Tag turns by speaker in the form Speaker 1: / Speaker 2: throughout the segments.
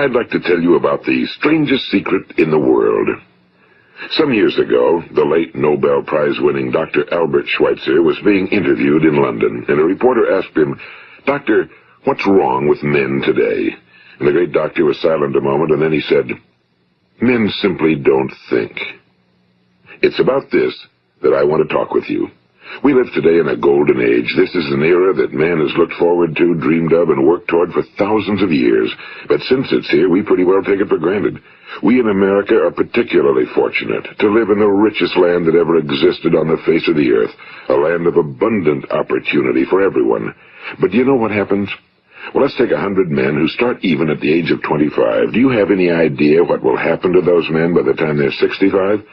Speaker 1: I'd like to tell you about the strangest secret in the world. Some years ago, the late Nobel Prize-winning Dr. Albert Schweitzer was being interviewed in London, and a reporter asked him, "Doctor, what's wrong with men today?" And the great doctor was silent a moment, and then he said, "Men simply don't think." It's about this that I want to talk with you. We live today in a golden age. This is an era that man has looked forward to, dreamed of, and worked toward for thousands of years. But since it's here, we pretty well take it for granted. We in America are particularly fortunate to live in the richest land that ever existed on the face of the earth, a land of abundant opportunity for everyone. But do you know what happens? Well, let's take 100 men who start even at the age of 25. Do you have any idea what will happen to those men by the time they're 65?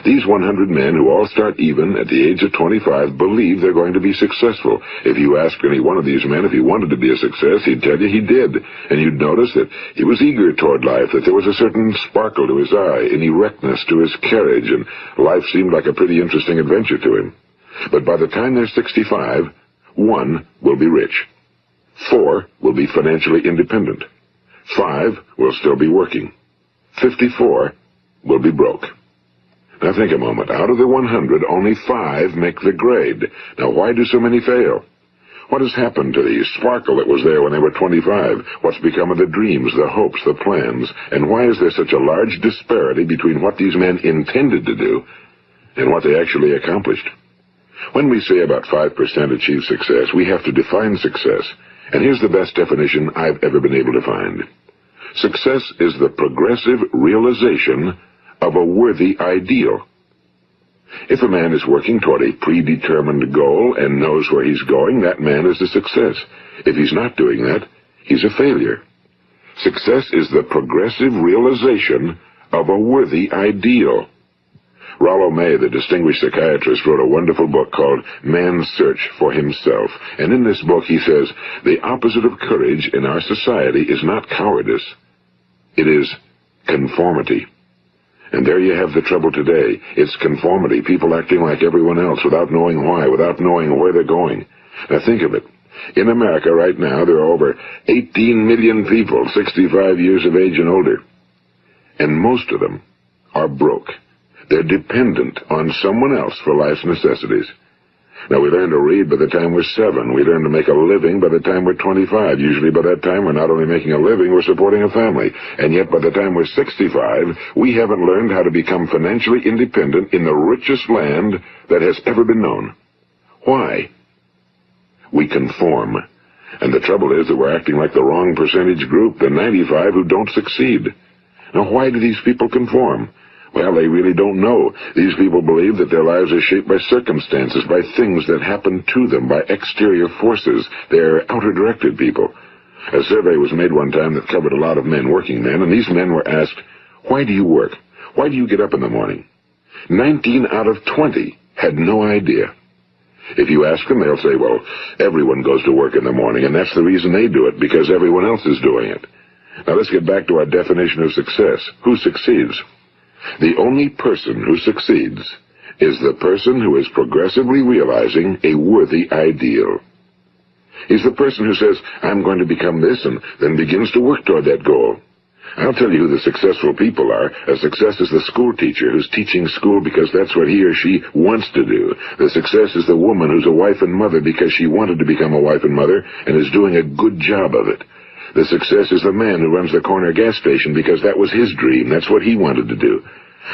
Speaker 1: These 100 men who all start even at the age of 25 believe they're going to be successful. If you asked any one of these men if he wanted to be a success, he'd tell you he did. And you'd notice that he was eager toward life, that there was a certain sparkle to his eye, an erectness to his carriage, and life seemed like a pretty interesting adventure to him. But by the time they're 65, 1 will be rich. 4 will be financially independent. 5 will still be working. 54 will be broke. Now think a moment. Out of the 100, only 5 make the grade. Now why do so many fail? What has happened to the sparkle that was there when they were 25? What's become of the dreams, the hopes, the plans? And why is there such a large disparity between what these men intended to do and what they actually accomplished? When we say about 5% achieve success, we have to define success. And here's the best definition I've ever been able to find. Success is the progressive realization of a worthy ideal. If a man is working toward a predetermined goal and knows where he's going, that man is a success. If he's not doing that, he's a failure. Success is the progressive realization of a worthy ideal. Rollo May, the distinguished psychiatrist, wrote a wonderful book called Man's Search for Himself. And in this book he says, the opposite of courage in our society is not cowardice. It is conformity. And there you have the trouble today. It's conformity, people acting like everyone else without knowing why, without knowing where they're going. Now think of it. In America right now, there are over 18 million people, 65 years of age and older. And most of them are broke. They're dependent on someone else for life's necessities. Now, we learn to read by the time we're 7. We learn to make a living by the time we're 25. Usually by that time, we're not only making a living, we're supporting a family. And yet, by the time we're 65, we haven't learned how to become financially independent in the richest land that has ever been known. Why? We conform. And the trouble is that we're acting like the wrong percentage group, the 95 who don't succeed. Now, why do these people conform? Well, they really don't know. These people believe that their lives are shaped by circumstances, by things that happen to them, by exterior forces. They're outer-directed people. A survey was made one time that covered a lot of men, working men, and these men were asked, "Why do you work? Why do you get up in the morning?" 19 out of 20 had no idea. If you ask them, they'll say, well, everyone goes to work in the morning, and that's the reason they do it, because everyone else is doing it. Now let's get back to our definition of success. Who succeeds? The only person who succeeds is the person who is progressively realizing a worthy ideal. He's the person who says, I'm going to become this, and then begins to work toward that goal. I'll tell you who the successful people are. A success is the school teacher who's teaching school because that's what he or she wants to do. The success is the woman who's a wife and mother because she wanted to become a wife and mother and is doing a good job of it. The success is the man who runs the corner gas station because that was his dream. That's what he wanted to do.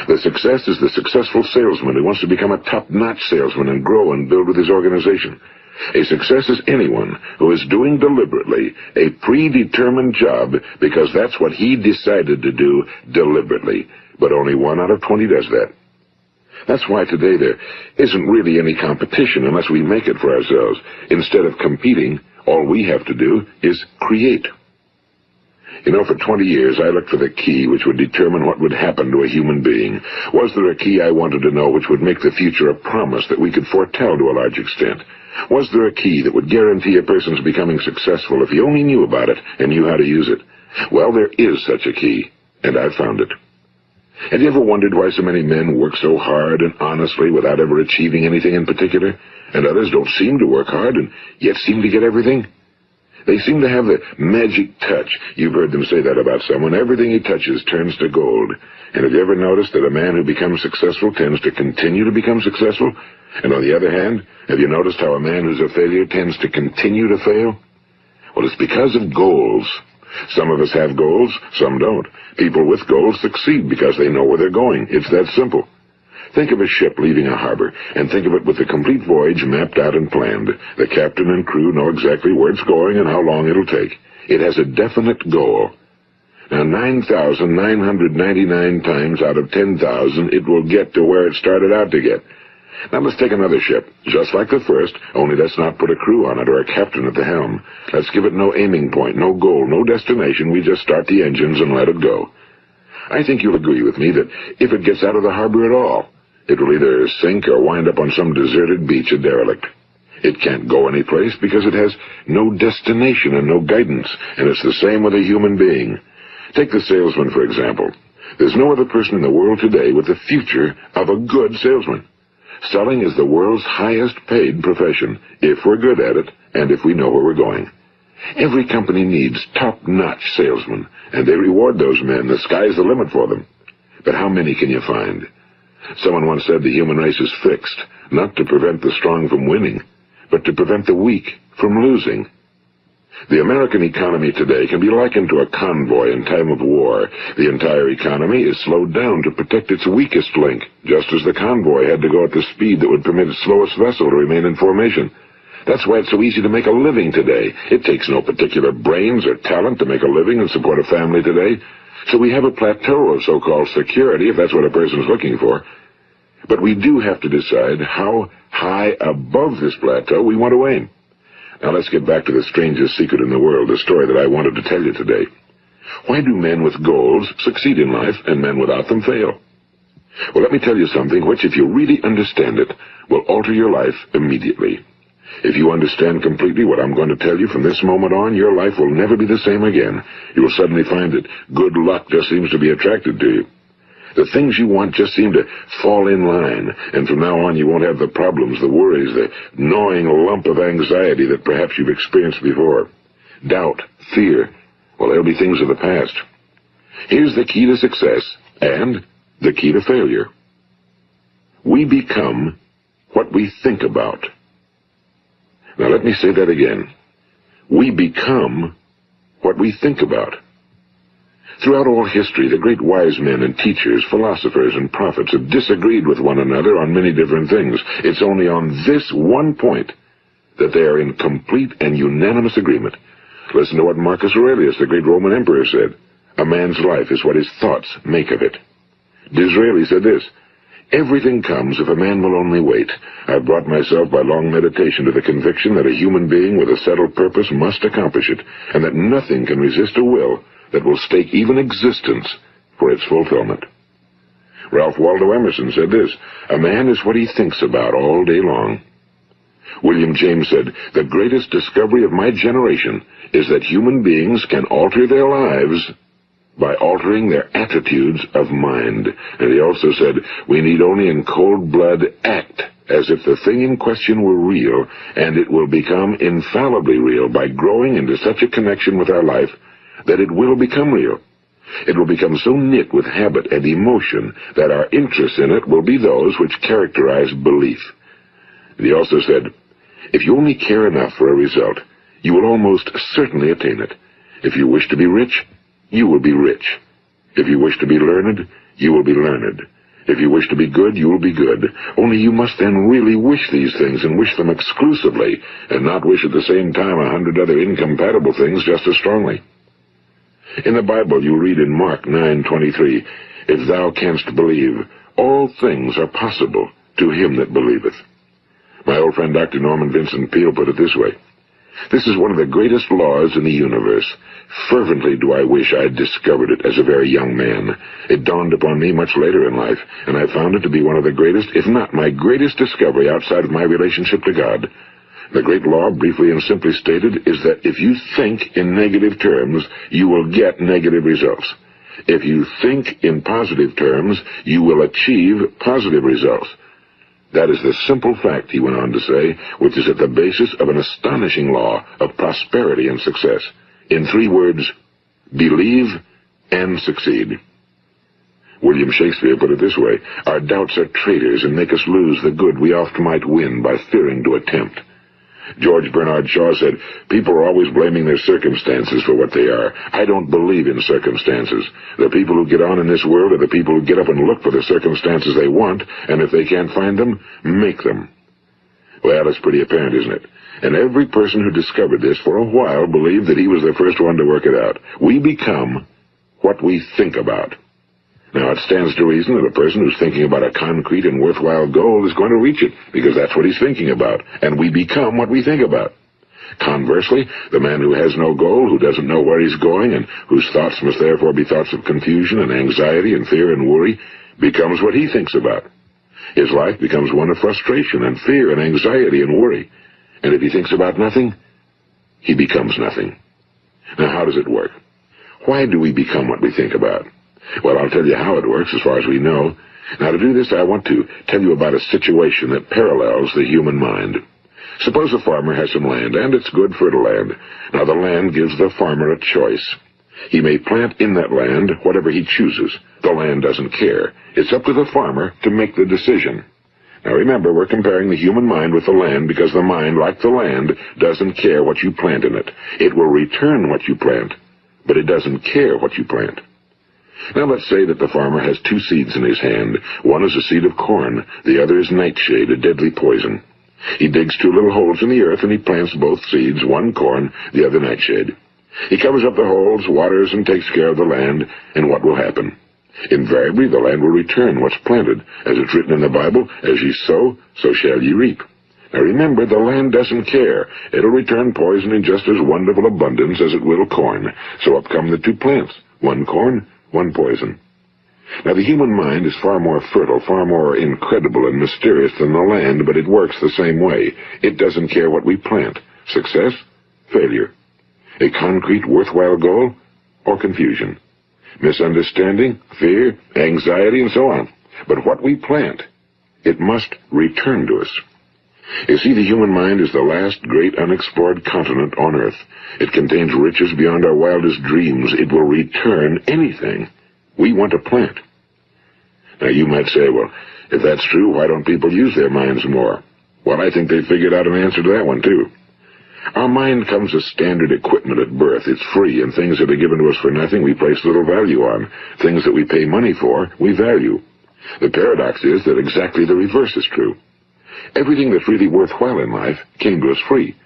Speaker 1: The success is the successful salesman who wants to become a top-notch salesman and grow and build with his organization. A success is anyone who is doing deliberately a predetermined job because that's what he decided to do deliberately. But only 1 out of 20 does that. That's why today there isn't really any competition unless we make it for ourselves. Instead of competing, all we have to do is create. You know, for 20 years, I looked for the key which would determine what would happen to a human being. Was there a key I wanted to know which would make the future a promise that we could foretell to a large extent? Was there a key that would guarantee a person's becoming successful if he only knew about it and knew how to use it? Well, there is such a key, and I've found it. Have you ever wondered why so many men work so hard and honestly without ever achieving anything in particular, and others don't seem to work hard and yet seem to get everything? They seem to have the magic touch. You've heard them say that about someone. Everything he touches turns to gold. And have you ever noticed that a man who becomes successful tends to continue to become successful? And on the other hand, have you noticed how a man who's a failure tends to continue to fail? Well, it's because of goals. Some of us have goals, some don't. People with goals succeed because they know where they're going. It's that simple. Think of a ship leaving a harbor, and think of it with the complete voyage mapped out and planned. The captain and crew know exactly where it's going and how long it'll take. It has a definite goal. Now, 9,999 times out of 10,000, it will get to where it started out to get. Now, let's take another ship, just like the first, only let's not put a crew on it or a captain at the helm. Let's give it no aiming point, no goal, no destination. We just start the engines and let it go. I think you'll agree with me that if it gets out of the harbor at all, it will either sink or wind up on some deserted beach, a derelict. It can't go anyplace because it has no destination and no guidance, and it's the same with a human being. Take the salesman, for example. There's no other person in the world today with the future of a good salesman. Selling is the world's highest paid profession, if we're good at it and if we know where we're going. Every company needs top-notch salesmen, and they reward those men. The sky's the limit for them. But how many can you find? Someone once said the human race is fixed, not to prevent the strong from winning, but to prevent the weak from losing. The American economy today can be likened to a convoy in time of war. The entire economy is slowed down to protect its weakest link, just as the convoy had to go at the speed that would permit its slowest vessel to remain in formation. That's why it's so easy to make a living today. It takes no particular brains or talent to make a living and support a family today. So we have a plateau of so-called security, if that's what a person's looking for. But we do have to decide how high above this plateau we want to aim. Now let's get back to the strangest secret in the world, the story that I wanted to tell you today. Why do men with goals succeed in life and men without them fail? Well, let me tell you something which, if you really understand it, will alter your life immediately. If you understand completely what I'm going to tell you from this moment on, your life will never be the same again. You will suddenly find that good luck just seems to be attracted to you. The things you want just seem to fall in line, and from now on you won't have the problems, the worries, the gnawing lump of anxiety that perhaps you've experienced before. Doubt, fear, well, they'll be things of the past. Here's the key to success and the key to failure. We become what we think about. Now let me say that again. We become what we think about. Throughout all history, the great wise men and teachers, philosophers and prophets have disagreed with one another on many different things. It's only on this one point that they are in complete and unanimous agreement. Listen to what Marcus Aurelius, the great Roman emperor, said. A man's life is what his thoughts make of it. Disraeli said this. Everything comes if a man will only wait. I've brought myself by long meditation to the conviction that a human being with a settled purpose must accomplish it, and that nothing can resist a will that will stake even existence for its fulfillment. Ralph Waldo Emerson said this, a man is what he thinks about all day long. William James said, the greatest discovery of my generation is that human beings can alter their lives by altering their attitudes of mind. And he also said, we need only in cold blood act as if the thing in question were real, and it will become infallibly real by growing into such a connection with our life that it will become real. It will become so knit with habit and emotion that our interest in it will be those which characterize belief. And he also said, if you only care enough for a result, you will almost certainly attain it. If you wish to be rich, you will be rich. If you wish to be learned, you will be learned. If you wish to be good, you will be good. Only you must then really wish these things and wish them exclusively, and not wish at the same time 100 other incompatible things just as strongly. In the Bible, you read in Mark 9:23, if thou canst believe, all things are possible to him that believeth. My old friend Dr. Norman Vincent Peale put it this way, this is one of the greatest laws in the universe. Fervently do I wish I had discovered it as a very young man. It dawned upon me much later in life, and I found it to be one of the greatest, if not my greatest discovery outside of my relationship to God. The great law, briefly and simply stated, is that if you think in negative terms, you will get negative results. If you think in positive terms, you will achieve positive results. That is the simple fact, he went on to say, which is at the basis of an astonishing law of prosperity and success. In 3 words, believe and succeed. William Shakespeare put it this way: our doubts are traitors and make us lose the good we oft might win by fearing to attempt. George Bernard Shaw said, people are always blaming their circumstances for what they are. I don't believe in circumstances. The people who get on in this world are the people who get up and look for the circumstances they want, and if they can't find them, make them. Well, it's pretty apparent, isn't it? And every person who discovered this for a while believed that he was the first one to work it out. We become what we think about. Now, it stands to reason that a person who's thinking about a concrete and worthwhile goal is going to reach it, because that's what he's thinking about, and we become what we think about. Conversely, the man who has no goal, who doesn't know where he's going, and whose thoughts must therefore be thoughts of confusion and anxiety and fear and worry, becomes what he thinks about. His life becomes one of frustration and fear and anxiety and worry. And if he thinks about nothing, he becomes nothing. Now, how does it work? Why do we become what we think about? Well, I'll tell you how it works as far as we know. Now, to do this, I want to tell you about a situation that parallels the human mind. Suppose a farmer has some land, and it's good fertile land. Now, the land gives the farmer a choice. He may plant in that land whatever he chooses. The land doesn't care. It's up to the farmer to make the decision. Now, remember, we're comparing the human mind with the land because the mind, like the land, doesn't care what you plant in it. It will return what you plant, but it doesn't care what you plant. Now let's say that the farmer has 2 seeds in his hand. One is a seed of corn, the other is nightshade, a deadly poison. He digs 2 little holes in the earth and he plants both seeds, one corn, the other nightshade. He covers up the holes, waters, and takes care of the land, and what will happen? Invariably the land will return what's planted. As it's written in the Bible, as ye sow, so shall ye reap. Now remember, the land doesn't care. It'll return poison in just as wonderful abundance as it will corn. So up come the 2 plants, one corn, one poison. Now, the human mind is far more fertile, far more incredible and mysterious than the land, but it works the same way. It doesn't care what we plant. Success, failure. A concrete, worthwhile goal, or confusion. Misunderstanding, fear, anxiety, and so on. But what we plant, it must return to us. You see, the human mind is the last great unexplored continent on Earth. It contains riches beyond our wildest dreams. It will return anything we want to plant. Now, you might say, well, if that's true, why don't people use their minds more? Well, I think they figured out an answer to that one, too. Our mind comes as standard equipment at birth. It's free, and things that are given to us for nothing we place little value on. Things that we pay money for, we value. The paradox is that exactly the reverse is true. Everything that's really worthwhile in life came to us free.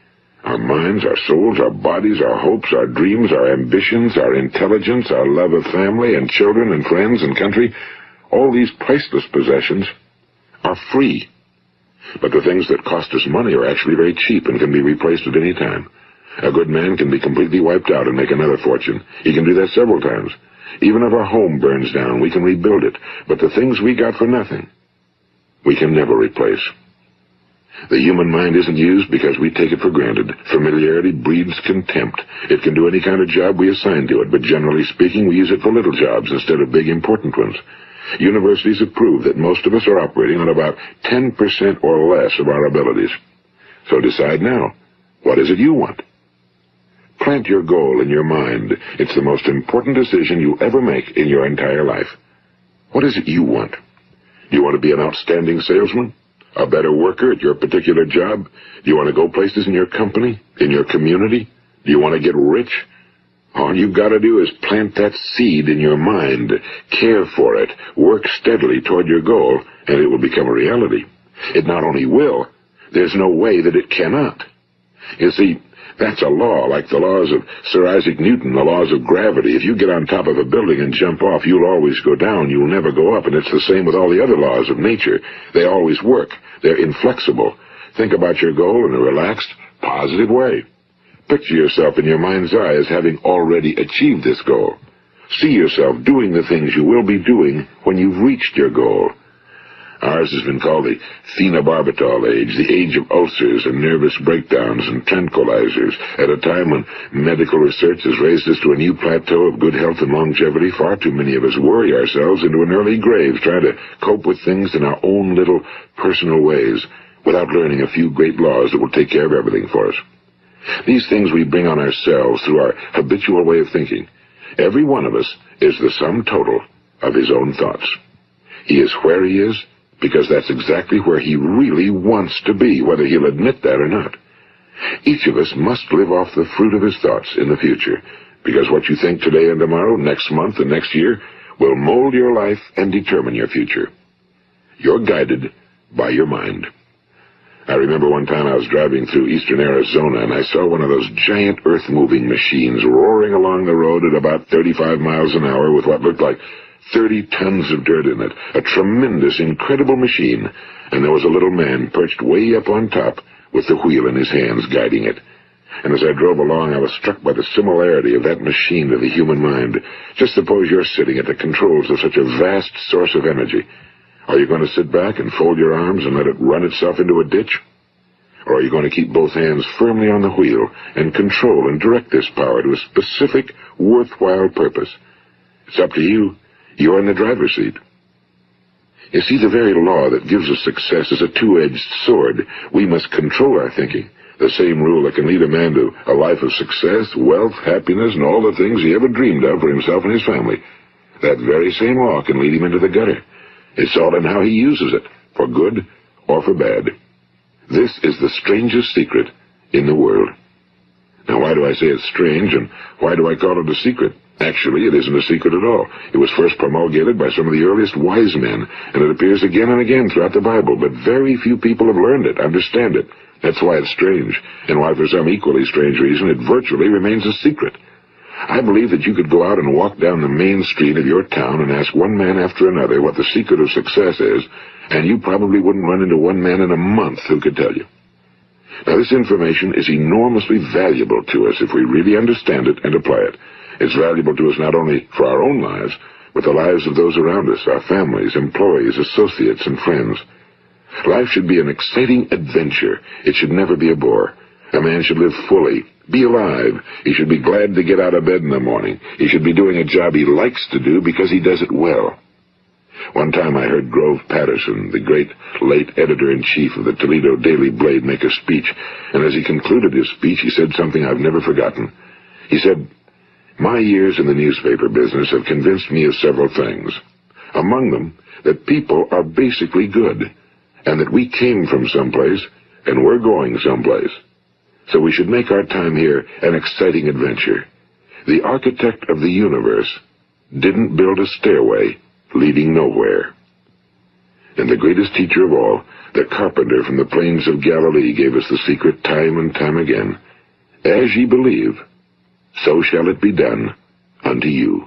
Speaker 1: Our minds, our souls, our bodies, our hopes, our dreams, our ambitions, our intelligence, our love of family and children and friends and country, all these priceless possessions are free. But the things that cost us money are actually very cheap and can be replaced at any time. A good man can be completely wiped out and make another fortune. He can do that several times. Even if our home burns down, we can rebuild it. But the things we got for nothing, we can never replace. The human mind isn't used because we take it for granted. Familiarity breeds contempt. It can do any kind of job we assign to it, but generally speaking, we use it for little jobs instead of big, important ones. Universities have proved that most of us are operating on about 10% or less of our abilities. So decide now, what is it you want? Plant your goal in your mind. It's the most important decision you'll ever make in your entire life. What is it you want? Do you want to be an outstanding salesman? A better worker at your particular job? Do you want to go places in your company? In your community? Do you want to get rich? All you've got to do is plant that seed in your mind, care for it, work steadily toward your goal, and it will become a reality. It not only will, there's no way that it cannot. You see, that's a law, like the laws of Sir Isaac Newton, the laws of gravity. If you get on top of a building and jump off, you'll always go down. You'll never go up, and it's the same with all the other laws of nature. They always work. They're inflexible. Think about your goal in a relaxed, positive way. Picture yourself in your mind's eye as having already achieved this goal. See yourself doing the things you will be doing when you've reached your goal. Ours has been called the phenobarbital age, the age of ulcers and nervous breakdowns and tranquilizers. At a time when medical research has raised us to a new plateau of good health and longevity, far too many of us worry ourselves into an early grave trying to cope with things in our own little personal ways without learning a few great laws that will take care of everything for us. These things we bring on ourselves through our habitual way of thinking. Every one of us is the sum total of his own thoughts. He is where he is because that's exactly where he really wants to be, whether he'll admit that or not. Each of us must live off the fruit of his thoughts in the future, because what you think today and tomorrow, next month and next year, will mold your life and determine your future. You're guided by your mind. I remember one time I was driving through eastern Arizona, and I saw one of those giant earth-moving machines roaring along the road at about 35 miles an hour with what looked like 30 tons of dirt in it. A tremendous, incredible machine, and there was a little man perched way up on top with the wheel in his hands guiding it. And as I drove along, I was struck by the similarity of that machine to the human mind. Just suppose you're sitting at the controls of such a vast source of energy. Are you going to sit back and fold your arms and let it run itself into a ditch? Or are you going to keep both hands firmly on the wheel and control and direct this power to a specific, worthwhile purpose? It's up to you. You're in the driver's seat. You see, the very law that gives us success is a two-edged sword. We must control our thinking. The same rule that can lead a man to a life of success, wealth, happiness, and all the things he ever dreamed of for himself and his family. That very same law can lead him into the gutter. It's all in how he uses it, for good or for bad. This is the strangest secret in the world. Now, why do I say it's strange, and why do I call it a secret? Actually, it isn't a secret at all. It was first promulgated by some of the earliest wise men, and it appears again and again throughout the Bible, but very few people have learned it, understand it. That's why it's strange, and why for some equally strange reason it virtually remains a secret. I believe that you could go out and walk down the main street of your town and ask one man after another what the secret of success is, and you probably wouldn't run into one man in a month who could tell you. Now, this information is enormously valuable to us if we really understand it and apply it. It's valuable to us not only for our own lives, but the lives of those around us, our families, employees, associates, and friends. Life should be an exciting adventure. It should never be a bore. A man should live fully, be alive. He should be glad to get out of bed in the morning. He should be doing a job he likes to do because he does it well. One time I heard Grove Patterson, the great late editor-in-chief of the Toledo Daily Blade, make a speech, and as he concluded his speech, he said something I've never forgotten. He said, "My years in the newspaper business have convinced me of several things. Among them, that people are basically good, and that we came from someplace, and we're going someplace. So we should make our time here an exciting adventure. The architect of the universe didn't build a stairway leading nowhere." And the greatest teacher of all, the carpenter from the plains of Galilee, gave us the secret time and time again. As ye believe, so shall it be done unto you.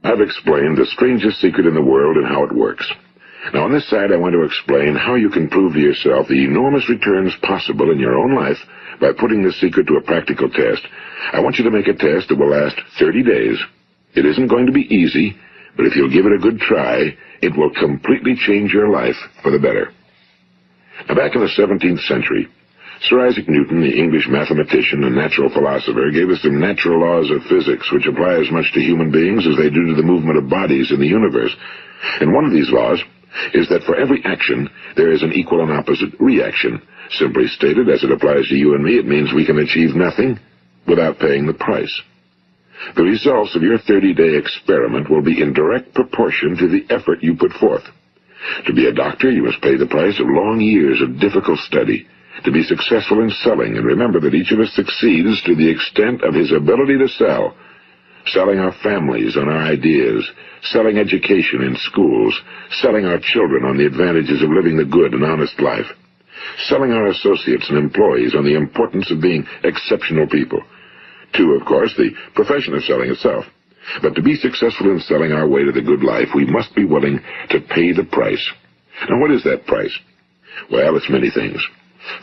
Speaker 1: I've explained the strangest secret in the world and how it works. Now, on this side, I want to explain how you can prove to yourself the enormous returns possible in your own life by putting this secret to a practical test. I want you to make a test that will last 30 days. It isn't going to be easy, but if you'll give it a good try, it will completely change your life for the better. Now, back in the 17th century, Sir Isaac Newton, the English mathematician and natural philosopher, gave us some natural laws of physics which apply as much to human beings as they do to the movement of bodies in the universe. And one of these laws is that for every action, there is an equal and opposite reaction. Simply stated, as it applies to you and me, it means we can achieve nothing without paying the price. The results of your 30-day experiment will be in direct proportion to the effort you put forth. To be a doctor, you must pay the price of long years of difficult study. To be successful in selling, and remember that each of us succeeds to the extent of his ability to sell. Selling our families on our ideas, selling education in schools, selling our children on the advantages of living the good and honest life, selling our associates and employees on the importance of being exceptional people. To, of course, the profession of selling itself. But to be successful in selling our way to the good life, we must be willing to pay the price. Now, what is that price? Well, it's many things.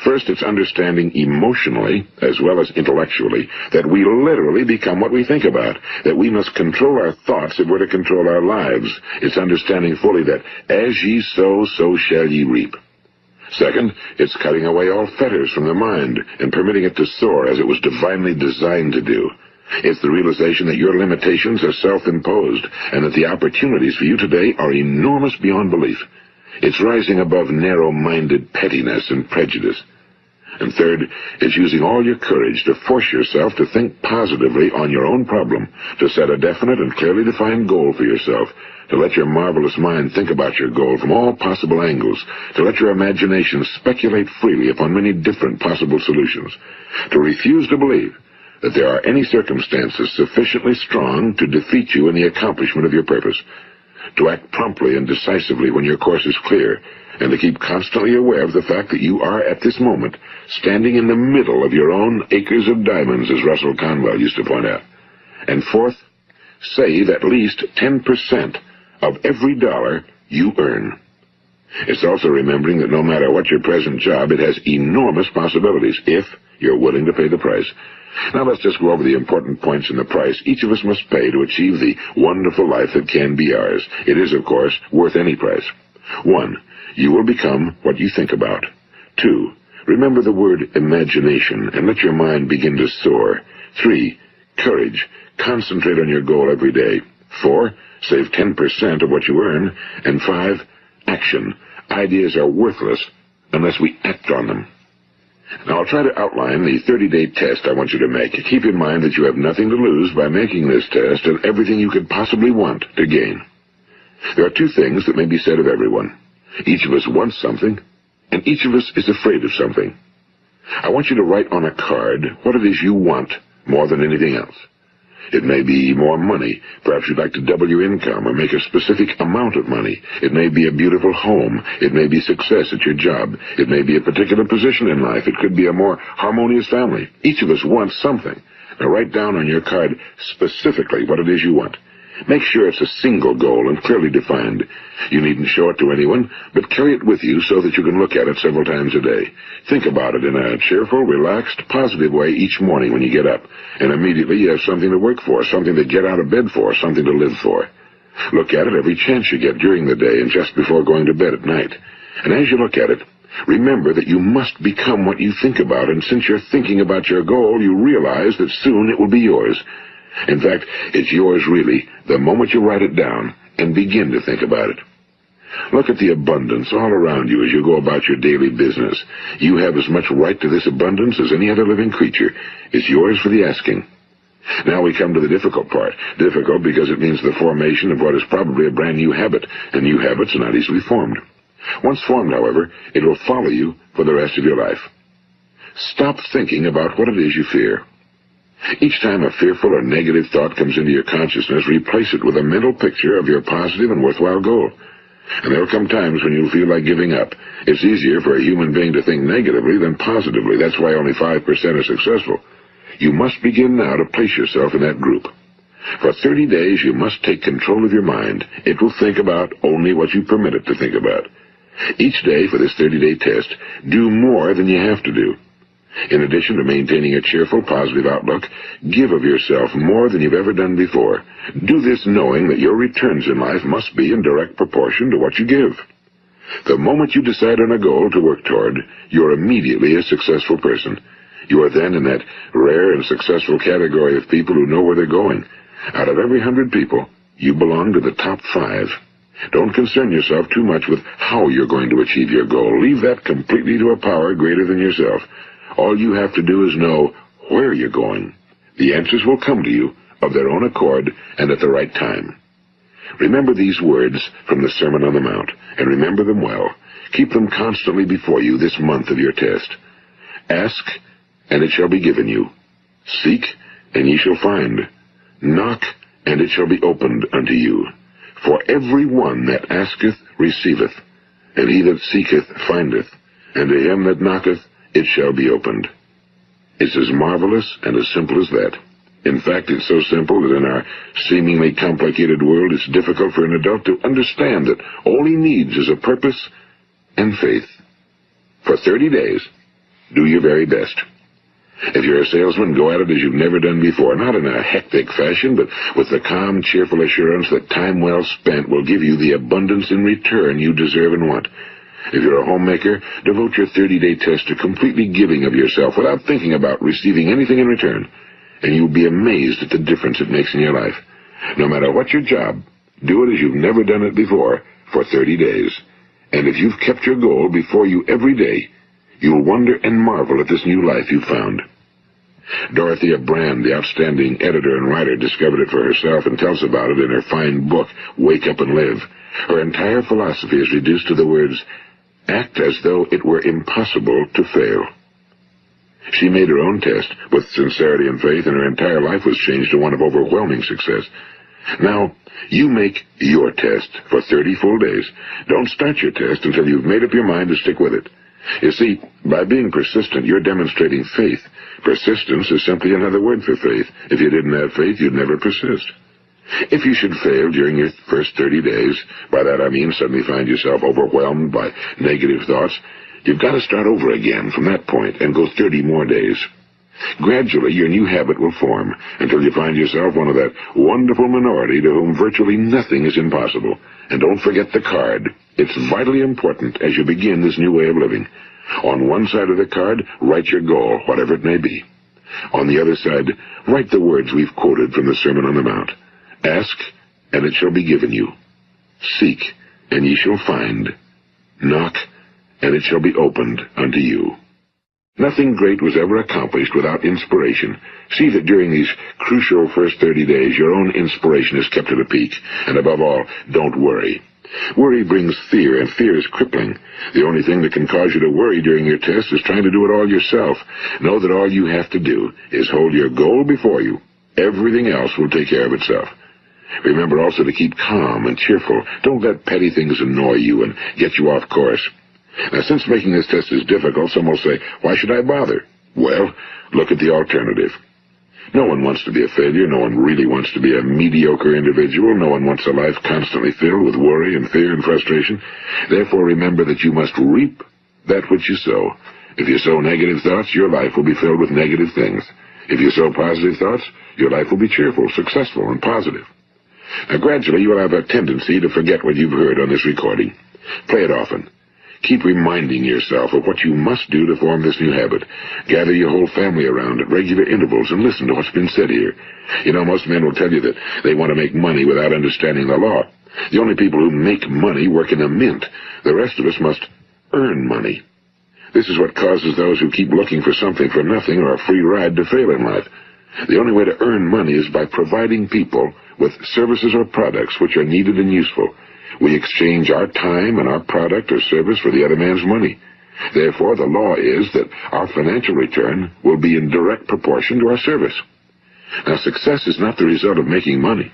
Speaker 1: First, it's understanding emotionally, as well as intellectually, that we literally become what we think about, that we must control our thoughts if we're to control our lives. It's understanding fully that as ye sow, so shall ye reap. Second, it's cutting away all fetters from the mind and permitting it to soar as it was divinely designed to do. It's the realization that your limitations are self-imposed and that the opportunities for you today are enormous beyond belief. It's rising above narrow-minded pettiness and prejudice. And third, it's using all your courage to force yourself to think positively on your own problem, to set a definite and clearly defined goal for yourself, to let your marvelous mind think about your goal from all possible angles, to let your imagination speculate freely upon many different possible solutions, to refuse to believe that there are any circumstances sufficiently strong to defeat you in the accomplishment of your purpose, to act promptly and decisively when your course is clear, and to keep constantly aware of the fact that you are, at this moment, standing in the middle of your own acres of diamonds, as Russell Conwell used to point out. And fourth, save at least 10% of every dollar you earn. It's also remembering that no matter what your present job, it has enormous possibilities if you're willing to pay the price. Now let's just go over the important points in the price each of us must pay to achieve the wonderful life that can be ours. It is, of course, worth any price. 1. You will become what you think about. 2. Remember the word imagination and let your mind begin to soar. 3. Courage. Concentrate on your goal every day. 4. Save 10% of what you earn. And 5. Action. Ideas are worthless unless we act on them. Now, I'll try to outline the 30-day test I want you to make. Keep in mind that you have nothing to lose by making this test and everything you could possibly want to gain. There are 2 things that may be said of everyone. Each of us wants something, and each of us is afraid of something. I want you to write on a card what it is you want more than anything else. It may be more money. Perhaps you'd like to double your income or make a specific amount of money. It may be a beautiful home. It may be success at your job. It may be a particular position in life. It could be a more harmonious family. Each of us wants something. Now write down on your card specifically what it is you want. Make sure it's a single goal and clearly defined. You needn't show it to anyone, but carry it with you so that you can look at it several times a day. Think about it in a cheerful, relaxed, positive way each morning when you get up, and immediately you have something to work for, something to get out of bed for, something to live for. Look at it every chance you get during the day and just before going to bed at night. And as you look at it, remember that you must become what you think about, and since you're thinking about your goal, you realize that soon it will be yours. In fact, it's yours really the moment you write it down and begin to think about it. Look at the abundance all around you as you go about your daily business. You have as much right to this abundance as any other living creature. It's yours for the asking. Now we come to the difficult part. Difficult because it means the formation of what is probably a brand new habit, and new habits are not easily formed. Once formed, however, it will follow you for the rest of your life. Stop thinking about what it is you fear. Each time a fearful or negative thought comes into your consciousness, replace it with a mental picture of your positive and worthwhile goal. And there will come times when you'll feel like giving up. It's easier for a human being to think negatively than positively. That's why only 5% are successful. You must begin now to place yourself in that group. For 30 days, you must take control of your mind. It will think about only what you permit it to think about. Each day for this 30-day test, do more than you have to do. In addition to maintaining a cheerful, positive outlook, give of yourself more than you've ever done before. Do this knowing that your returns in life must be in direct proportion to what you give. The moment you decide on a goal to work toward, you're immediately a successful person. You are then in that rare and successful category of people who know where they're going. Out of every 100 people, you belong to the top 5. Don't concern yourself too much with how you're going to achieve your goal. Leave that completely to a power greater than yourself. All you have to do is know where you're going. The answers will come to you of their own accord and at the right time. Remember these words from the Sermon on the Mount, and remember them well. Keep them constantly before you this month of your test. Ask, and it shall be given you. Seek, and ye shall find. Knock, and it shall be opened unto you. For every one that asketh receiveth, and he that seeketh findeth, and to him that knocketh it shall be opened. It's as marvelous and as simple as that. In fact, it's so simple that in our seemingly complicated world, it's difficult for an adult to understand that all he needs is a purpose and faith. For 30 days, Do your very best. If you're a salesman, go at it as you've never done before, not in a hectic fashion, but with the calm, cheerful assurance that time well spent will give you the abundance in return you deserve and want. If you're a homemaker, devote your 30-day test to completely giving of yourself without thinking about receiving anything in return, and you'll be amazed at the difference it makes in your life. No matter what your job, do it as you've never done it before for 30 days. And if you've kept your goal before you every day, you'll wonder and marvel at this new life you've found. Dorothea Brand, the outstanding editor and writer, discovered it for herself and tells about it in her fine book, Wake Up and Live. Her entire philosophy is reduced to the words, act as though it were impossible to fail. She made her own test with sincerity and faith, and her entire life was changed to one of overwhelming success. Now, you make your test for 30 full days. Don't start your test until you've made up your mind to stick with it. You see, by being persistent, you're demonstrating faith. Persistence is simply another word for faith. If you didn't have faith, you'd never persist. If you should fail during your first 30 days, by that I mean suddenly find yourself overwhelmed by negative thoughts, you've got to start over again from that point and go 30 more days. Gradually, your new habit will form until you find yourself one of that wonderful minority to whom virtually nothing is impossible. And don't forget the card. It's vitally important as you begin this new way of living. On one side of the card, write your goal, whatever it may be. On the other side, write the words we've quoted from the Sermon on the Mount. Ask, and it shall be given you. Seek, and ye shall find. Knock, and it shall be opened unto you. Nothing great was ever accomplished without inspiration. See that during these crucial first 30 days, your own inspiration is kept at a peak. And above all, don't worry. Worry brings fear, and fear is crippling. The only thing that can cause you to worry during your test is trying to do it all yourself. Know that all you have to do is hold your goal before you. Everything else will take care of itself. Remember also to keep calm and cheerful. Don't let petty things annoy you and get you off course. Now, since making this test is difficult, some will say, why should I bother? Well, look at the alternative. No one wants to be a failure. No one really wants to be a mediocre individual. No one wants a life constantly filled with worry and fear and frustration. Therefore, remember that you must reap that which you sow. If you sow negative thoughts, your life will be filled with negative things. If you sow positive thoughts, your life will be cheerful, successful, and positive. Now, gradually, you will have a tendency to forget what you've heard on this recording. Play it often. Keep reminding yourself of what you must do to form this new habit. Gather your whole family around at regular intervals and listen to what's been said here. You know, most men will tell you that they want to make money without understanding the law. The only people who make money work in a mint. The rest of us must earn money. This is what causes those who keep looking for something for nothing or a free ride to fail in life. The only way to earn money is by providing people with services or products which are needed and useful. We exchange our time and our product or service for the other man's money. Therefore, the law is that our financial return will be in direct proportion to our service. Now, success is not the result of making money.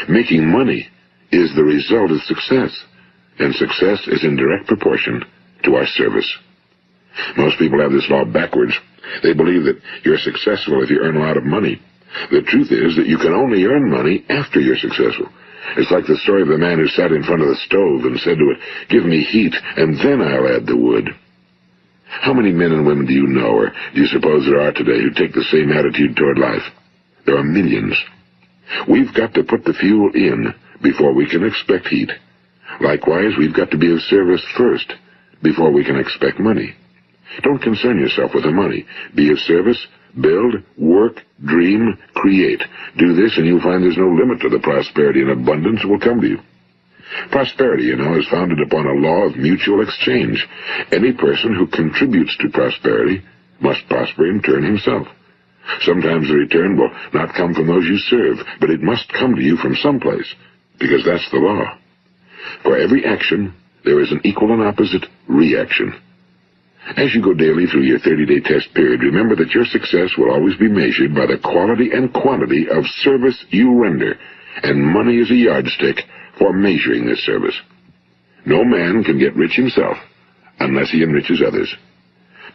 Speaker 1: Making money is the result of success, and success is in direct proportion to our service. Most people have this law backwards. They believe that you're successful if you earn a lot of money. The truth is that you can only earn money after you're successful. It's like the story of the man who sat in front of the stove and said to it, give me heat, and then I'll add the wood. How many men and women do you know, or do you suppose there are today, who take the same attitude toward life? There are millions. We've got to put the fuel in before we can expect heat. Likewise, we've got to be of service first before we can expect money. Don't concern yourself with the money. Be of service, build, work, dream, create. Do this and you'll find there's no limit to the prosperity and abundance that will come to you. Prosperity, you know, is founded upon a law of mutual exchange. Any person who contributes to prosperity must prosper in turn himself. Sometimes the return will not come from those you serve, but it must come to you from someplace, because that's the law. For every action, there is an equal and opposite reaction. As you go daily through your 30-day test period, remember that your success will always be measured by the quality and quantity of service you render, and money is a yardstick for measuring this service. No man can get rich himself unless he enriches others.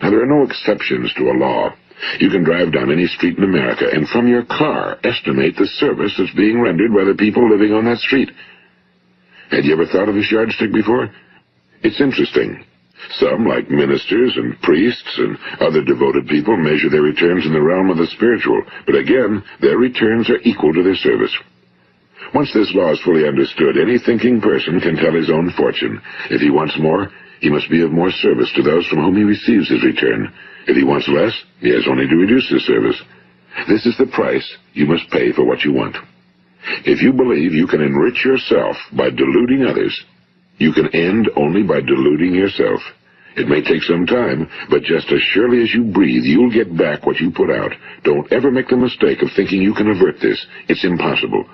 Speaker 1: Now, there are no exceptions to a law. You can drive down any street in America and from your car estimate the service that's being rendered by the people living on that street. Had you ever thought of this yardstick before? It's interesting. Some, like ministers and priests and other devoted people, measure their returns in the realm of the spiritual, but again, their returns are equal to their service. Once this law is fully understood, any thinking person can tell his own fortune. If he wants more, he must be of more service to those from whom he receives his return. If he wants less, he has only to reduce his service. This is the price you must pay for what you want. If you believe you can enrich yourself by deluding others, you can end only by deluding yourself. It may take some time, but just as surely as you breathe, you'll get back what you put out. Don't ever make the mistake of thinking you can avert this. It's impossible.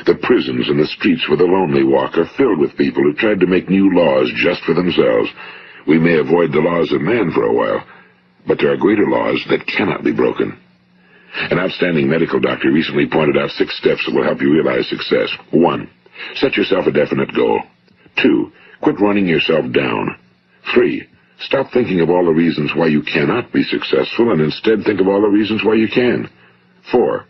Speaker 1: The prisons and the streets where the lonely walk are filled with people who tried to make new laws just for themselves. We may avoid the laws of man for a while, but there are greater laws that cannot be broken. An outstanding medical doctor recently pointed out 6 steps that will help you realize success. 1. Set yourself a definite goal. 2. Quit running yourself down. 3. Stop thinking of all the reasons why you cannot be successful and instead think of all the reasons why you can. 4.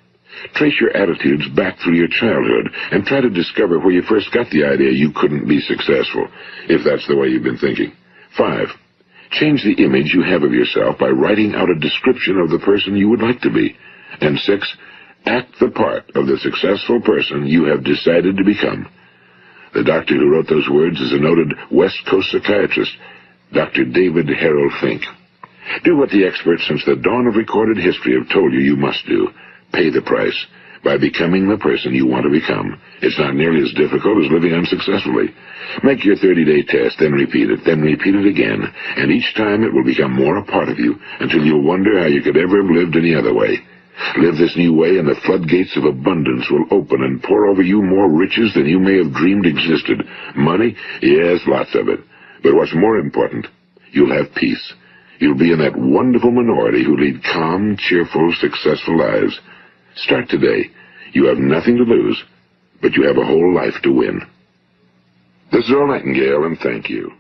Speaker 1: Trace your attitudes back through your childhood and try to discover where you first got the idea you couldn't be successful, if that's the way you've been thinking. 5. Change the image you have of yourself by writing out a description of the person you would like to be. And 6. Act the part of the successful person you have decided to become. The doctor who wrote those words is a noted West Coast psychiatrist, Dr. David Harold Fink. Do what the experts since the dawn of recorded history have told you you must do. Pay the price by becoming the person you want to become. It's not nearly as difficult as living unsuccessfully. Make your 30-day test, then repeat it again, and each time it will become more a part of you until you'll wonder how you could ever have lived any other way. Live this new way and the floodgates of abundance will open and pour over you more riches than you may have dreamed existed. Money? Yes, lots of it. But what's more important, you'll have peace. You'll be in that wonderful minority who lead calm, cheerful, successful lives. Start today. You have nothing to lose, but you have a whole life to win. This is Earl Nightingale, and thank you.